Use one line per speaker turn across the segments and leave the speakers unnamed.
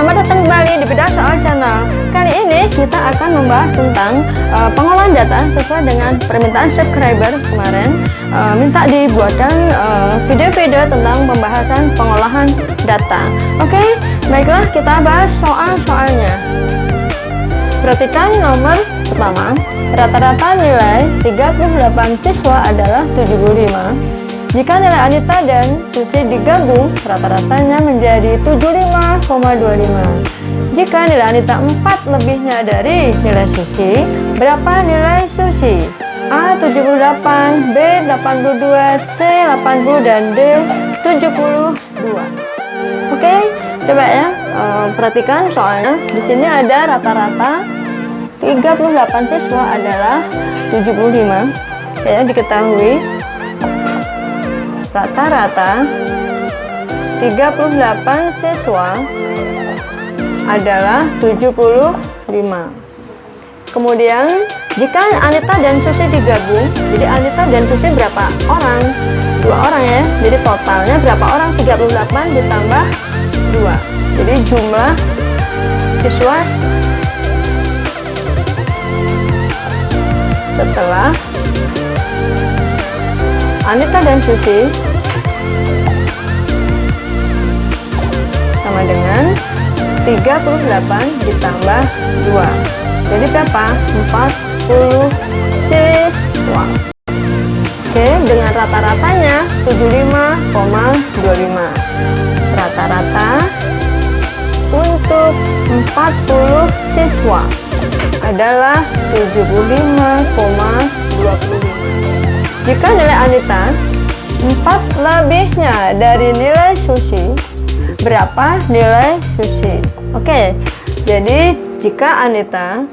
Selamat datang kembali di Bedah Soal Channel. Kali ini kita akan membahas tentang pengolahan data sesuai dengan permintaan subscriber kemarin. Minta dibuatkan video-video tentang pembahasan pengolahan data. Oke, baiklah kita bahas soal-soalnya. Perhatikan nomor pertama, rata-rata nilai 38 siswa adalah 75. Jika nilai Anita dan Susi digabung, rata-ratanya menjadi 75,25. Jika nilai Anita 4 lebihnya dari nilai Susi, berapa nilai Susi? A 78, B 82, C 80, dan D 72. Oke, coba ya, perhatikan soalnya. Di sini ada rata-rata 38 siswa adalah 75. Ya, diketahui rata-rata 38 siswa adalah 75. Kemudian jika Anita dan Susi digabung, jadi Anita dan Susi berapa orang? 2 orang ya. Jadi totalnya berapa orang? 38 ditambah 2. Jadi jumlah siswa setelah Anita dan Susi sama dengan 38 ditambah 2. Jadi berapa? 40 siswa. Oke, dengan rata-ratanya 75,25. Rata-rata untuk 40 siswa adalah 75,25. Jika nilai Anita 4 lebihnya dari nilai Susi, berapa nilai Susi? Oke, jadi jika Anita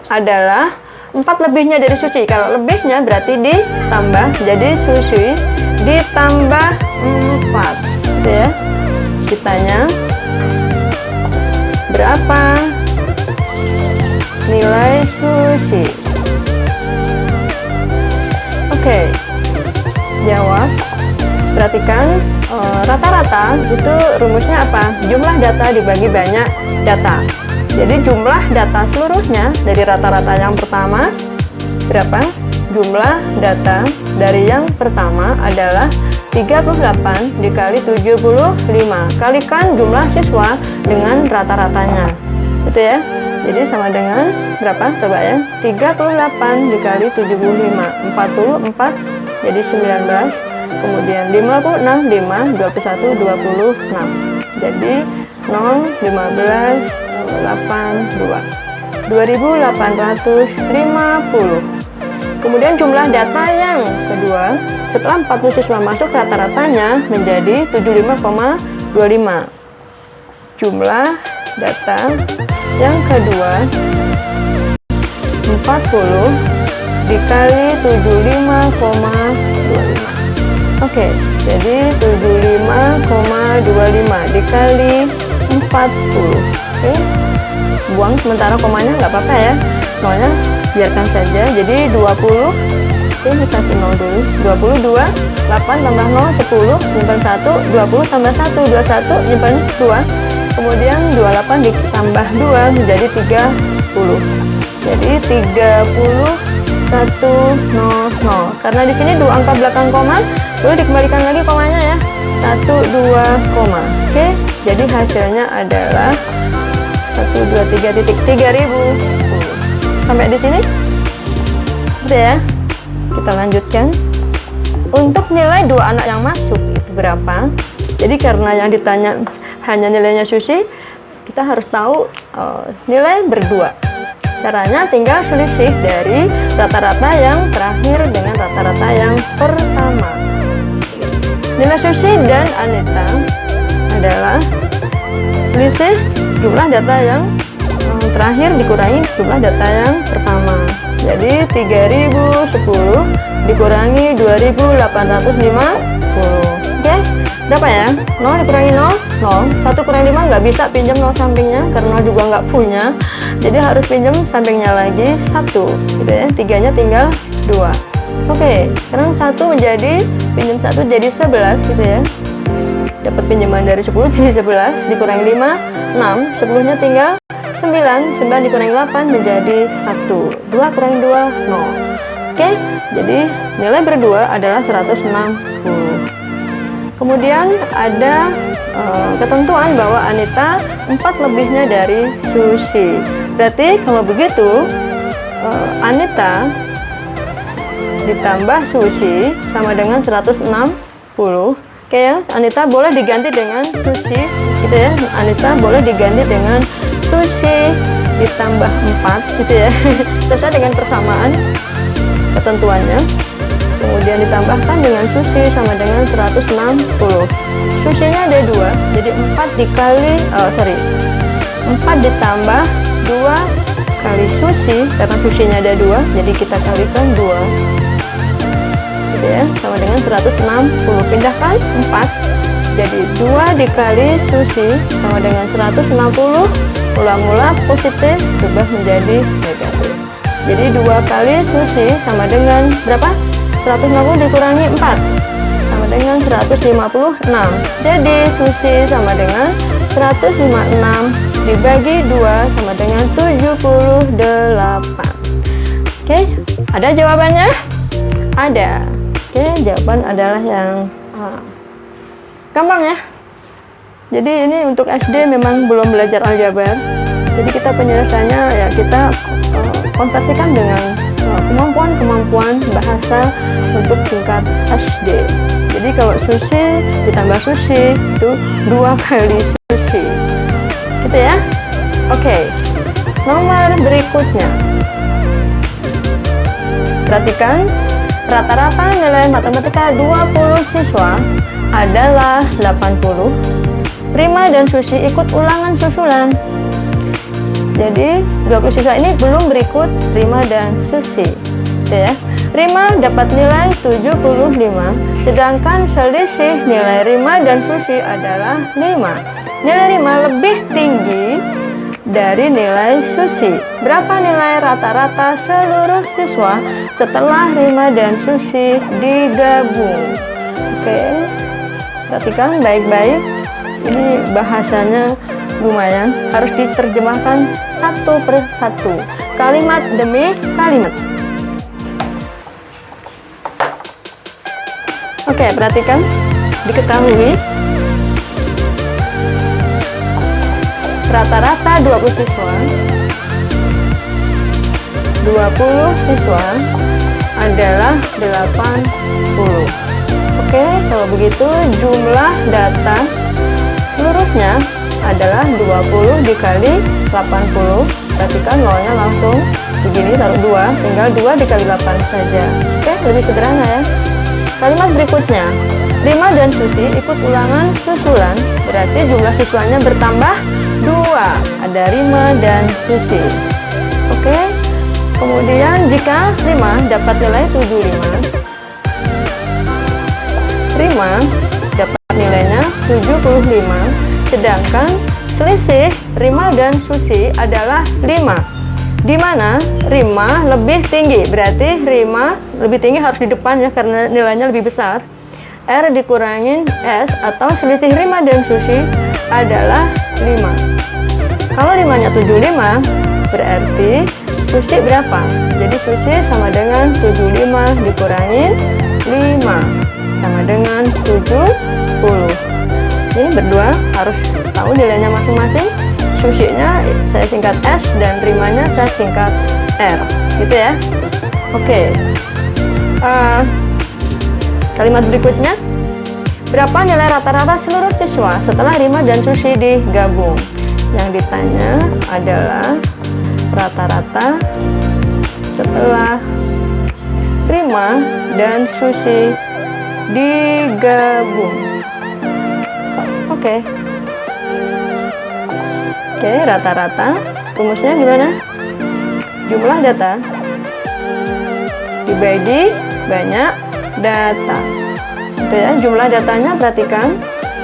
adalah 4 lebihnya dari Susi, kalau lebihnya berarti ditambah, jadi Susi ditambah 4. Gitu ya. Ditanya berapa nilai Susi? Oke, jawab. Perhatikan rata-rata itu rumusnya apa? Jumlah data dibagi banyak data. Jadi jumlah data seluruhnya dari rata-rata yang pertama berapa? Jumlah data dari yang pertama adalah 38 dikali 75. Kalikan jumlah siswa dengan rata-ratanya. Gitu ya. Jadi sama dengan berapa? Coba ya. 38 dikali 75. 44 jadi 19. Kemudian 56, 5, 21, 26. Jadi 0, 15, 82. 2850. Kemudian jumlah data yang kedua, setelah 40 siswa masuk, rata-ratanya menjadi 75,25. Jumlah data yang kedua 40 dikali 75,25. Oke, jadi 75,25 dikali 40. Oke, buang sementara komanya, nggak apa-apa ya, nolnya biarkan saja. Jadi 20, oke, dikasih 0 dulu. 22, 8 tambah 0, 10, nyimpan 1, 20 tambah 1, 21, nyimpan 2. Kemudian 28 ditambah 2 menjadi 30. Jadi 30,100. Karena di sini 2 angka belakang koma, boleh dikembalikan lagi komanya ya. 12 koma. Oke, jadi hasilnya adalah 123.3000. Sampai di sini. Udah ya. Kita lanjutkan. Untuk nilai 2 anak yang masuk itu berapa? Jadi karena yang ditanya hanya nilainya Susi, kita harus tahu nilai berdua. Caranya tinggal selisih dari rata-rata yang terakhir dengan rata-rata yang pertama. Nilai Susi dan Anita adalah selisih jumlah data yang terakhir dikurangi jumlah data yang pertama. Jadi 3010 dikurangi 2850. Oke, berapa ya? 0 dikurangi 0, 0. 1 kurangi 5 nggak bisa pinjam 0 sampingnya karena juga nggak punya. Jadi harus pinjam sampingnya lagi 1 gitu ya. 3-nya tinggal 2. Oke, sekarang 1 menjadi pinjam 1 jadi 11 gitu ya. dapat pinjaman dari 10 jadi 11, dikurangi 5, 6, 10-nya tinggal 9, 9 dikurangi 8 menjadi 1, 2 kurangi 2, 0. Oke, jadi nilai berdua adalah 160. Kemudian ada ketentuan bahwa Anita 4 lebihnya dari Susi. Berarti kalau begitu Anita ditambah Susi sama dengan 160. Oke ya, Anita boleh diganti dengan Susi gitu ya. Anita boleh diganti dengan Susi ditambah 4 gitu ya. Sesuai dengan persamaan ketentuannya. Kemudian ditambahkan dengan Susi sama dengan 160. Susinya ada 2, jadi 4 ditambah 2 kali Susi, karena Susinya ada 2, jadi kita kalikan 2 gitu ya, sama dengan 160. Pindahkan 4, jadi 2 dikali Susi sama dengan 160, mula-mula positif berubah menjadi negatif. Jadi 2 kali Susi sama dengan berapa? 160 dikurangi 4 sama dengan 156. Jadi Susi sama dengan 156 dibagi 2 sama dengan 78. Oke, ada jawabannya? Ada. Oke, jawaban adalah yang gampang ya. Jadi ini untuk SD memang belum belajar aljabar. Jadi kita penyelesaiannya ya kita konversikan dengan kemampuan bahasa untuk tingkat SD. Jadi kalau Susi ditambah Susi itu 2 kali Susi gitu ya. Oke, nomor berikutnya, perhatikan rata-rata nilai matematika 20 siswa adalah 80. Rima dan Susi ikut ulangan susulan. Jadi 20 siswa ini belum berikut Rima dan Susi gitu ya. Rima dapat nilai 75, sedangkan selisih nilai Rima dan Susi adalah 5. Nilai Rima lebih tinggi dari nilai Susi. Berapa nilai rata-rata seluruh siswa setelah Rima dan Susi digabung? Oke, perhatikan baik-baik. Ini bahasanya lumayan, harus diterjemahkan satu per satu, kalimat demi kalimat. Oke, perhatikan, diketahui rata-rata 20 siswa adalah 80. Oke, kalau begitu jumlah data seluruhnya adalah 20 dikali 80. Perhatikan nolnya langsung begini, taruh 2, tinggal 2 dikali 8 saja. Oke, lebih sederhana ya. Kalimat berikutnya, Rima dan Susi ikut ulangan susulan, berarti jumlah siswanya bertambah 2. Ada Rima dan Susi. Oke, kemudian jika Rima dapat nilai 75, Rima dapat nilainya 75, sedangkan selisih Rima dan Susi adalah 5, di mana Rima lebih tinggi, berarti Rima lebih tinggi harus di depan ya, karena nilainya lebih besar. R dikurangin S atau selisih Rima dan Susi adalah 5. Kalau Rimanya 75, berarti Susi berapa? Jadi Susi sama dengan 75 dikurangin 5 sama dengan 70. Ini berdua harus tahu nilainya masing-masing. Susinya saya singkat S dan Rimanya saya singkat R, gitu ya. Oke. Kalimat berikutnya, berapa nilai rata-rata seluruh siswa setelah Rima dan Susi digabung? Yang ditanya adalah rata-rata setelah Rima dan Susi digabung. Oke, rata-rata rumusnya gimana? Jumlah data dibagi banyak data. Itu ya, jumlah datanya perhatikan.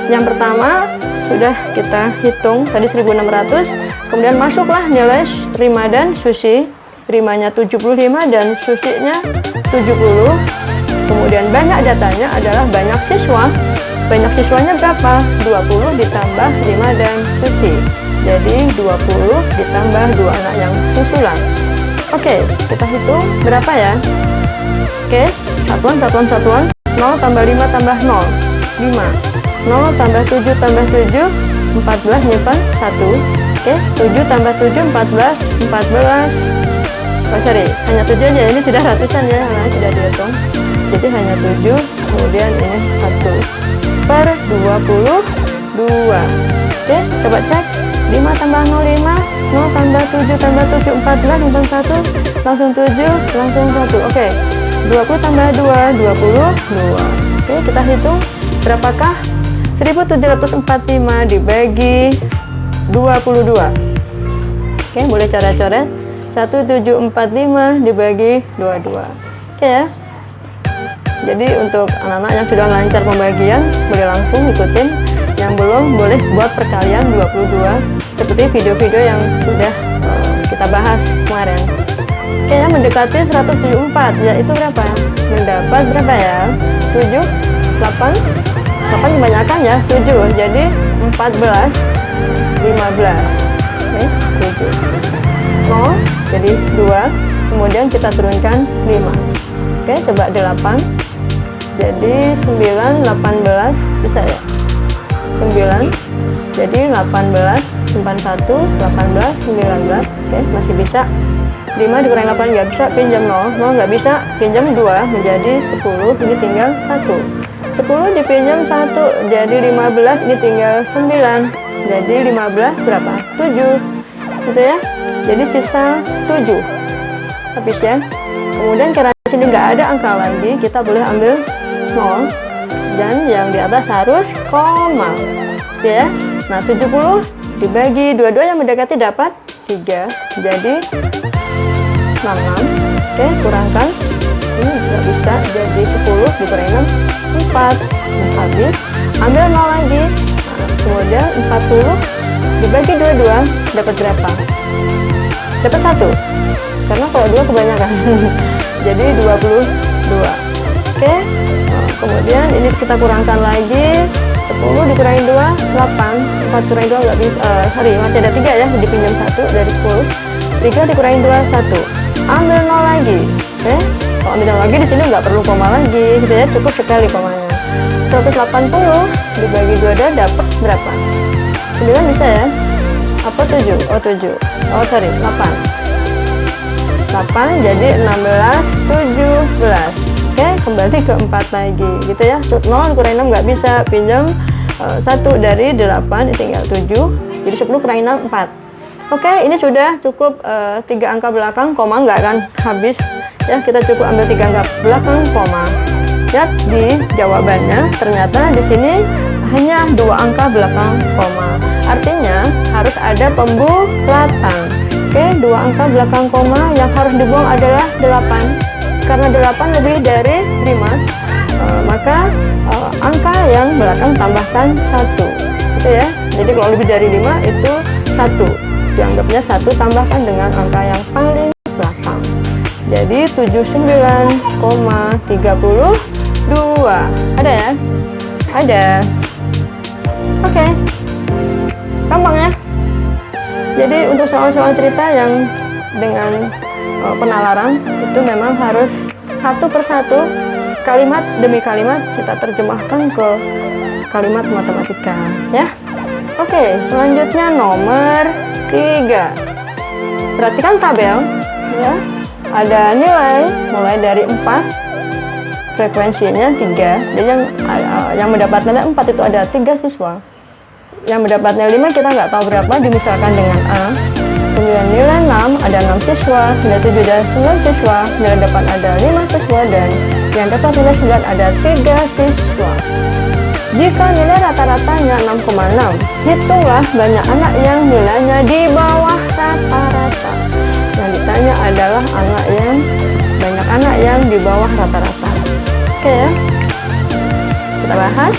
Yang pertama sudah kita hitung tadi 1600, kemudian masuklah nilai Rima dan Susi. Rimanya 75 dan Susinya 70. Kemudian banyak datanya adalah banyak siswa. banyak siswanya berapa? 20 ditambah 5 dan Susi. Jadi 20 ditambah 2 anak yang susulan. Oke, kita hitung berapa ya? Oke, satuan. 0 tambah 5 tambah 0, 5. 0 tambah 7 tambah 7, 14 nyimpan 1. Oke, 7 tambah 7, 14. Oh sorry, hanya 7 aja, ini sudah ratusan ya, nah, tidak dihitung. Jadi hanya 7, kemudian ini 1 per 22. Oke, coba cek. 5 tambah 0, 5. 0 tambah 7 tambah 7, 14, nyimpan 1. Langsung 7, langsung 1. Oke, 20 tambah 2, 22. Oke, kita hitung berapakah 1745 dibagi 22. Oke, boleh coret-coret. 1745 dibagi 22. Oke ya. Jadi untuk anak-anak yang sudah lancar pembagian boleh langsung ikutin, yang belum boleh buat perkalian 22 seperti video-video yang sudah kita bahas kemarin. Kayaknya mendekati 174, yaitu berapa? Mendapat berapa ya? 7, 8 kebanyakan ya, 7, jadi 14, 15. Oke, 7. 0, jadi 2, kemudian kita turunkan 5. Oke, coba 8, jadi 9, 18, bisa ya? 9, jadi 18, simpan 1, 18, 19. Oke, masih bisa. 5 dikurangi 8 nggak bisa, pinjam 0 nggak bisa, pinjam 2 menjadi 10, ini tinggal 1. 10 dipinjam 1, jadi 15, ini tinggal 9, jadi 15 berapa? 7, gitu ya. Jadi sisa 7, habis ya. Kemudian karena di sini nggak ada angka lagi, kita boleh ambil 0, dan yang di atas harus koma, ya. Nah, 70 dibagi 22 yang mendekati dapat 3, jadi 66. Oke, kurangkan, ini nggak bisa, jadi 10 dikurangi 6, 4. Habis, ambil 0 lagi. Nah, kemudian 40 dibagi 22 dapat berapa? Dapat 1, karena kalau 2 kebanyakan. Jadi 22. Oke, nah, kemudian ini kita kurangkan lagi. 10 dikurangi 2, 8. 4 kurangi 2 nggak bisa, masih ada 3 ya, dipinjam 1 dari 10. 3 dikurangi 2, 1. Ambil 0 lagi. Oke, kalau ambil 0 lagi di sini nggak perlu koma lagi, gitu ya, cukup sekali komanya. 180 dibagi 22 dapat berapa? 9 bisa ya? Apa 7? Oh 7. Oh sorry, 8. 8 jadi 16, 17. Oke, kembali ke 4 lagi, gitu ya. 0 dikurangi 6 nggak bisa, pinjam 1 dari 8, tinggal 7. Jadi 10 kurangi 6, 4. Oke, ini sudah cukup 3 angka belakang, koma nggak akan habis ya. Kita cukup ambil 3 angka belakang, koma. Lihat di jawabannya, ternyata di sini hanya 2 angka belakang koma. Artinya harus ada pembulatan. Oke, 2 angka belakang koma yang harus dibuang adalah 8. Karena 8 lebih dari 5, maka angka yang belakang tambahkan 1. Gitu ya. Jadi kalau lebih dari 5 itu 1. Dianggapnya 1 tambahkan dengan angka yang paling belakang. Jadi 79,32. Ada ya? Ada. Oke. Gampang ya? Jadi untuk soal-soal cerita yang dengan penalaran itu memang harus satu persatu, kalimat demi kalimat kita terjemahkan ke kalimat matematika ya. Oke, selanjutnya nomor 3. Perhatikan tabel ya. Ada nilai mulai dari 4, frekuensinya 3. Jadi yang mendapat nilai 4 itu ada 3 siswa. Yang mendapat nilai 5 kita nggak tahu berapa, dimisalkan dengan A. Kemudian nilai 6 ada 6 siswa, nilai 7 ada 9 siswa, nilai depan ada 5 siswa, dan yang dapat nilai 9 ada 3 siswa. Jika nilai rata-ratanya 6,6, hitunglah banyak anak yang nilainya di bawah rata-rata. Yang ditanya adalah banyak anak yang di bawah rata-rata. Oke ya, kita bahas.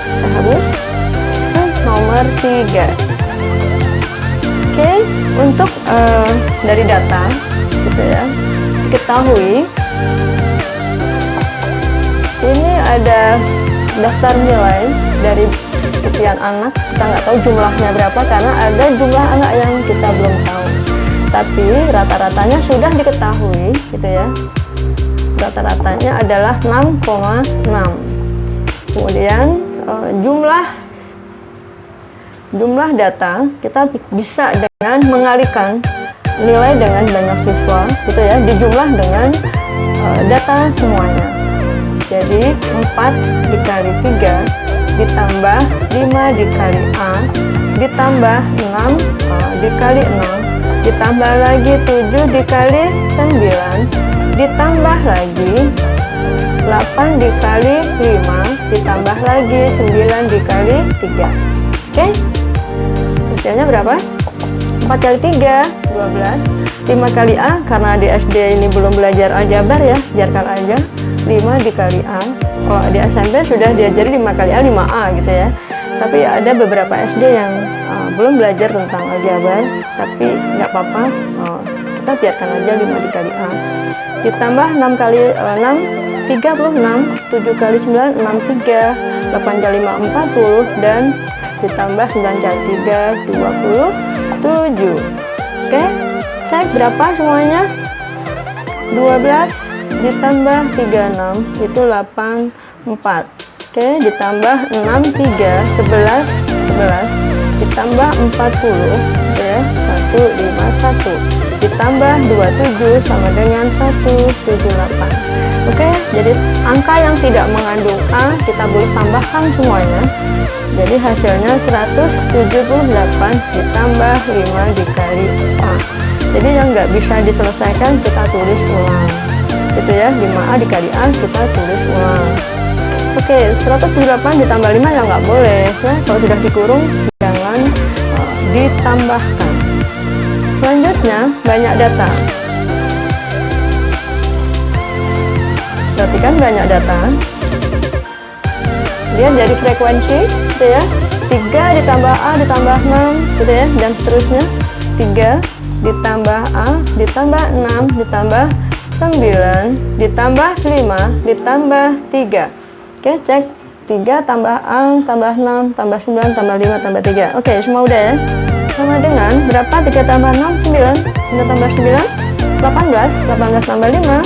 Kita habis. Nomor 3. Oke, untuk dari data gitu ya, diketahui ini ada daftar nilai dari sekian anak, kita nggak tahu jumlahnya berapa karena ada jumlah anak yang kita belum tahu, tapi rata-ratanya sudah diketahui gitu ya. Rata-ratanya adalah 6,6. Kemudian jumlah data kita bisa dengan mengalikan nilai dengan banyak siswa gitu ya, dijumlah dengan data semuanya. Jadi 4 dikali 3 ditambah 5 dikali A ditambah 6 dikali 6 ditambah lagi 7 dikali 9 ditambah lagi 8 dikali 5 ditambah lagi 9 dikali 3. Oke, hasilnya berapa? 4 kali 3 12. 5 kali A, karena di SD ini belum belajar aljabar ya, biarkan aja 5 dikali A. Kalau di SMP sudah diajari 5 kali A 5A gitu ya. Tapi ada beberapa SD yang belum belajar tentang aljabar, tapi nggak apa-apa, kita biarkan aja 5 dikali A ditambah 6 kali 6 36, 7 kali 9 63, 8 kali 5 40, dan ditambah 9 kali 3 27. Oke, cek berapa semuanya? 12 ditambah 36 itu 84. Oke, ditambah 6 3 11 ditambah 40 ya 151 ditambah 27 sama dengan 178. Oke, jadi angka yang tidak mengandung A kita boleh tambahkan semuanya. Jadi hasilnya 178 ditambah 5 dikali A. Jadi yang nggak bisa diselesaikan kita tulis ulang gitu ya, 5A dikali A kita tulis ulang. Oke, 178 ditambah 5 ya nggak boleh ya, kalau sudah dikurung jangan ditambahkan. Selanjutnya banyak data. Perhatikan banyak data. Lihat dari frekuensi gitu ya, 3 ditambah A ditambah 6 gitu ya, dan seterusnya. 3 ditambah A ditambah 6 ditambah 9 ditambah 5 ditambah 3. Oke, cek 3 tambah A tambah 6 tambah 9 tambah 5 tambah 3. Oke, semua udah ya. Sama dengan berapa? 3 tambah 6 9, 9 tambah 9 18, 18 tambah 5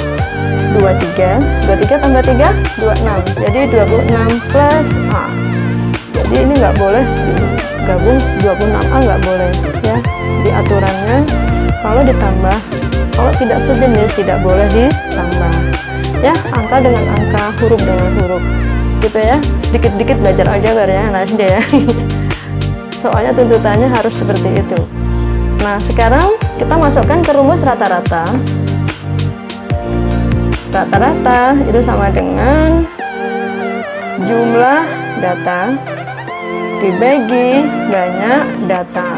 23, 23 tambah 3 26. Jadi 26 plus A. Jadi ini nggak boleh digabung, 26A nggak boleh ya. Di aturannya kalau ditambah, kalau tidak sejenis tidak boleh ditambah ya, angka dengan angka, huruf dengan huruf gitu ya. Sedikit-sedikit belajar aljabar ya anak SD ya. Soalnya tuntutannya harus seperti itu. Nah, sekarang kita masukkan ke rumus rata-rata. Rata-rata itu sama dengan jumlah data dibagi banyak data.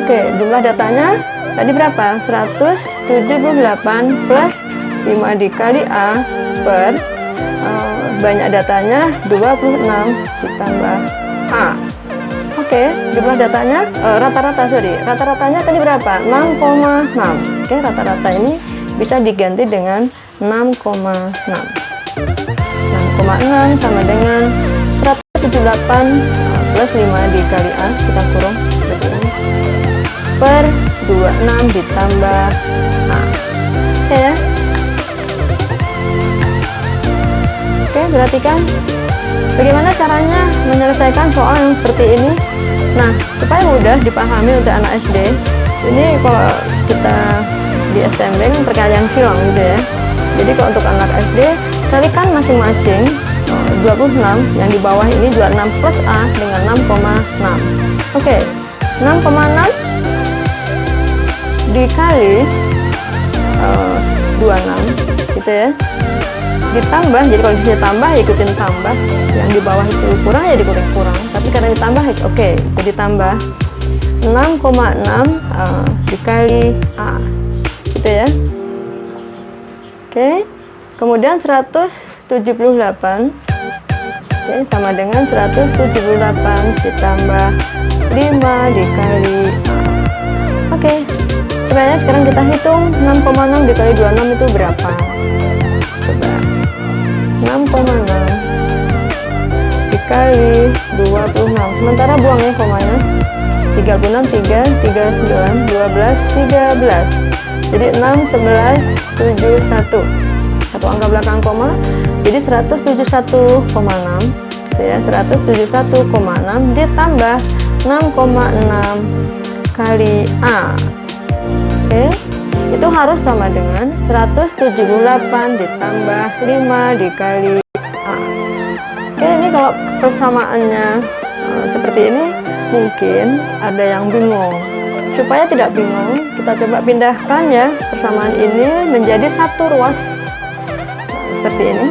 Oke, jumlah datanya tadi berapa? 178 plus 5 dikali A per banyak datanya 26 ditambah A. Oke, jumlah datanya rata-ratanya tadi berapa? 6,6. Oke, rata-rata ini bisa diganti dengan 6,6. 6,6 sama dengan 178 plus 5 dikali A, kita kurung seperti ini, per 26 ditambah A. Oke ya. Oke, perhatikan bagaimana caranya menyelesaikan soal yang seperti ini. Nah, supaya mudah dipahami untuk anak SD, ini kalau kita di SMP kan perkalian silang gitu ya. Jadi kalau untuk anak SD, kalikan masing-masing 26, yang di bawah ini 26 plus A dengan 6,6. Oke, 6,6 dikali 26 gitu ya, ditambah, jadi kalau disini tambah ya ikutin tambah, yang di bawah itu kurang ya dikurangi kurang, tapi karena ditambah oke, jadi tambah 6,6 dikali A gitu ya. Oke, kemudian 178 oke, sama dengan 178 ditambah 5 dikali A. Oke, sebenarnya sekarang kita hitung 6,6 dikali 26 itu berapa. Coba 6,6 dikali 26. Sementara buang ya komanya. 36, 3, 39, 12, 13. Jadi 6, 11, 7, 1. Satu angka belakang koma. Jadi 171,6. Ya, 171,6 ditambah 6,6 kali A. Oke. Itu harus sama dengan 178 ditambah 5 dikali A. Oke, ini kalau persamaannya seperti ini mungkin ada yang bingung. Supaya tidak bingung, kita coba pindahkan ya persamaan ini menjadi satu ruas. Seperti ini.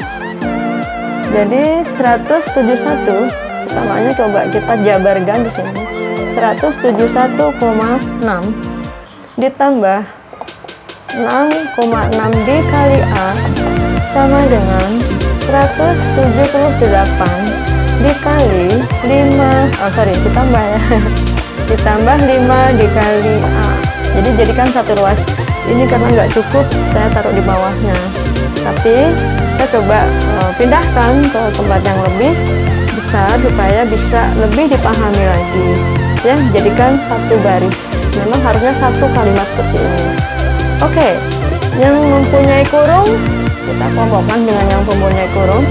Jadi 171 persamaannya coba kita jabarkan di sini. 171,6 ditambah 6,6 dikali A sama dengan 178 dikali 5, ditambah ya. Ditambah 5 dikali A. Jadi jadikan satu ruas. Ini karena nggak cukup, saya taruh di bawahnya. Tapi kita coba pindahkan ke tempat yang lebih besar supaya bisa lebih dipahami lagi. Ya, jadikan satu baris. Memang harusnya satu kalimat seperti ini. Oke, yang mempunyai kurung kita kelompokkan dengan yang mempunyai kurung.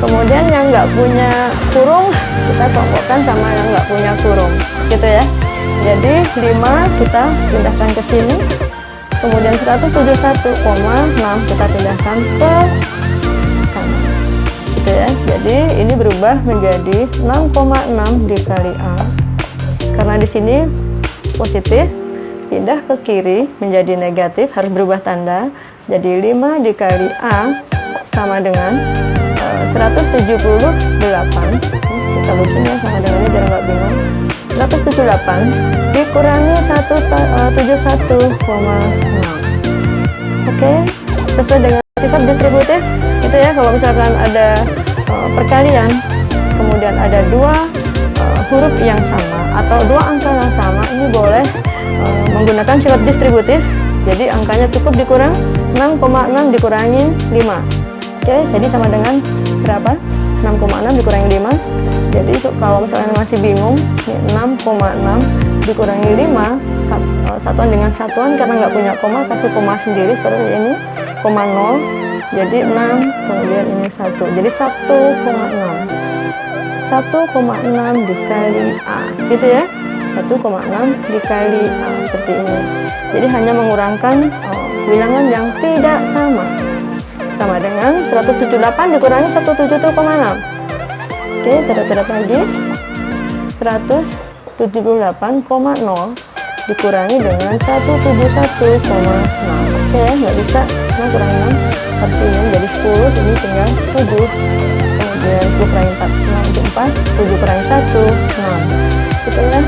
Kemudian yang nggak punya kurung kita kelompokkan sama yang nggak punya kurung, gitu ya. Jadi 5 kita pindahkan ke sini. Kemudian 171,6 kita pindahkan ke kanan, gitu ya. Jadi ini berubah menjadi 6,6 dikali A. Karena di sini positif, pindah ke kiri menjadi negatif, harus berubah tanda. Jadi 5 dikali A sama dengan 178. Kita lucuin ya sama dengannya biar nggak bingung. 178 dikurangi 171,6. Oke, sesuai dengan sifat distributif itu ya. Kalau misalkan ada perkalian, kemudian ada dua huruf yang sama atau dua angka yang sama, ini boleh menggunakan sifat distributif. Jadi angkanya cukup dikurang 6,6 dikurangi 5. Oke, jadi sama dengan berapa? 6,6 dikurangi 5. Jadi kalau misalnya masih bingung, 6,6 dikurangi 5, satuan dengan satuan, karena nggak punya koma, kasih koma sendiri seperti ini, koma 0. Jadi 6, kemudian ini 1. Jadi 1,6. 1,6 dikali A, gitu ya. 1,6 dikali A seperti ini. Jadi hanya mengurangkan bilangan yang tidak sama. Sama dengan 178 dikurangi 171,6. Oke, catat-catat lagi. 178,0 dikurangi dengan 171,6. Oke ya, nggak bisa 6 kurangi 6 seperti ini, jadi 10, ini tinggal 7. Kemudian 10 kurangi 4, 6, 4, 7 kurangi 1, 6. Gitu ya,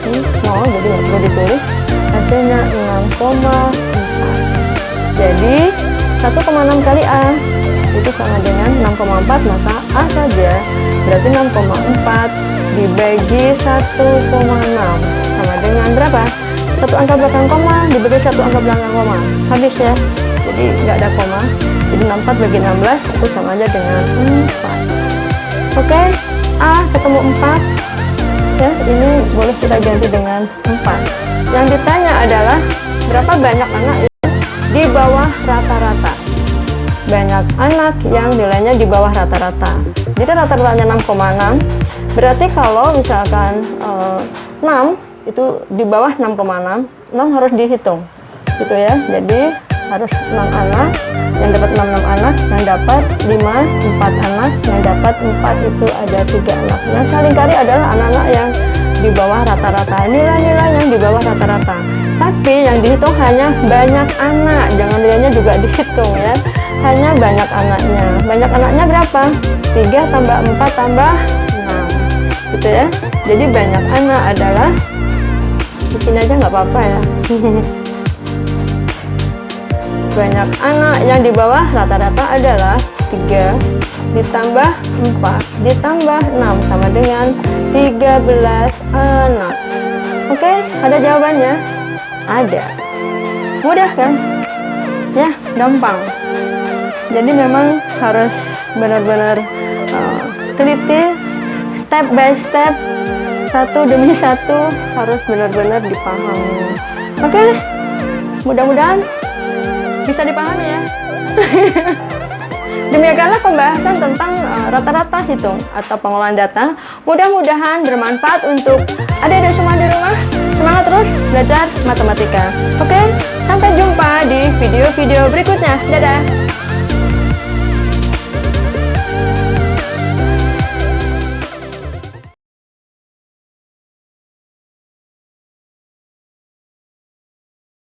ini 0, jadi nggak perlu ditulis. Hasilnya 6,4. Jadi 1,6 kali A itu sama dengan 6,4, maka A saja berarti 6,4 dibagi 1,6 sama dengan berapa? Satu angka belakang koma dibagi satu angka belakang koma, habis ya. Jadi nggak ada koma, jadi 64 bagi 16 itu sama aja dengan 4. Oke, A ketemu 4 ya, ini boleh kita ganti dengan 4. Yang ditanya adalah berapa banyak anak yang di bawah rata-rata. Banyak anak yang nilainya di bawah rata-rata. Jadi rata-ratanya 6,6. Berarti kalau misalkan 6 itu di bawah 6,6, 6 harus dihitung, gitu ya. Jadi harus 6 anak, yang dapat 6 anak, yang dapat 5, 4 anak, yang dapat 4 itu ada 3 anak. Yang saling kali adalah anak-anak yang di bawah rata-rata, nilai-nilai yang di bawah rata-rata. Tapi yang dihitung hanya banyak anak, jangan nilainya juga dihitung ya. Hanya banyak anaknya. Banyak anaknya berapa? 3 tambah 4 tambah 6, gitu ya. Jadi banyak anak adalah, di sini aja nggak apa-apa ya. Banyak anak yang di bawah rata-rata adalah 3 ditambah 4 ditambah 6 sama dengan 13 anak. Oke, ada jawabannya? Ada. Mudah kan? Ya, gampang. Jadi memang harus benar-benar teliti step by step, satu demi satu harus benar-benar dipahami. Oke, mudah-mudahan bisa dipahami ya. Demikianlah pembahasan tentang rata-rata hitung atau pengolahan data. Mudah-mudahan bermanfaat untuk adik-adik semua di rumah. Semangat terus belajar matematika. Oke, sampai jumpa di video-video berikutnya. Dadah!